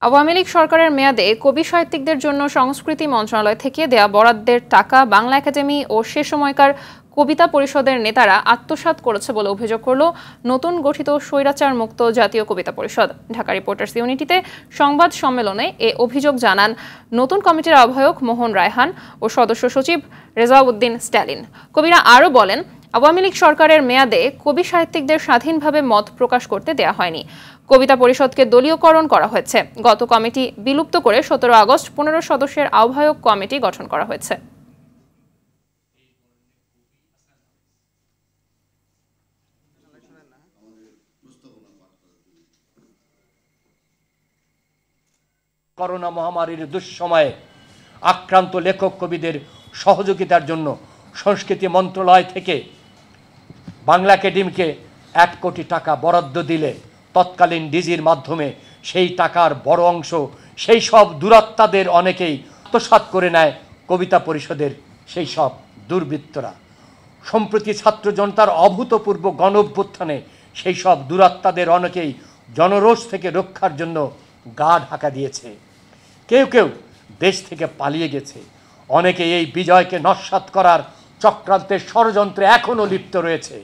আওয়ামী লীগ সরকারের মেয়াদে কবি সাহিত্যিকদের জন্য সংস্কৃতি মন্ত্রণালয় থেকে দেয়া বরাদ্দের টাকা বাংলা একাডেমি ও সে সময়কার কবিতা পরিষদের নেতারা আত্মসাৎ করেছে বলে অভিযোগ করল নতুন গঠিত স্বৈরাচার মুক্ত জাতীয় কবিতা পরিষদ। ঢাকা রিপোর্টার্স ইউনিটিতে সংবাদ সম্মেলনে এ অভিযোগ জানান নতুন কমিটির আহ্বায়ক মোহন রায়হান ও সদস্য সচিব রেজাউদ্দিন স্ট্যালিন। কবিরা আরও বলেন, আওয়ামী লীগ সরকারের মেয়াদে কবি সাহিত্যিকদের স্বাধীনভাবে মত প্রকাশ করতে দেয়া হয়নি। কবিতা পরিষদকে দলীয়করণ করা হয়েছে। গত কমিটি বিলুপ্ত করে 17 আগস্ট 15 সদস্যের আহ্বায়ক কমিটি গঠন করা হয়েছে। করোনা মহামারীর দুঃসময়ে আক্রান্ত লেখক কবিদের সহযোগিতার জন্য সংস্কৃতি মন্ত্রণালয় থেকে বাংলা একাডেমিকে 1 কোটি টাকা বরাদ্দ দিলে তৎকালীন ডিজির মাধ্যমে সেই টাকার বড় অংশ সেই সব দুরাত্মাদের অনেকেই আত্মসাৎ করে নেয় কবিতা পরিষদের সেই সব দুর্বৃত্তরা। সম্প্রতি ছাত্র জনতার অভূতপূর্ব গণঅভ্যুত্থানে সেই সব দুরাত্মাদের অনেকেই জনরোষ থেকে রক্ষার জন্য গা ঢাকা দিয়েছে। কেউ কেউ দেশ থেকে পালিয়ে গেছে। অনেকে এই বিজয়কে নস্যাৎ করার চক্রান্তের ষড়যন্ত্রে এখনও লিপ্ত রয়েছে।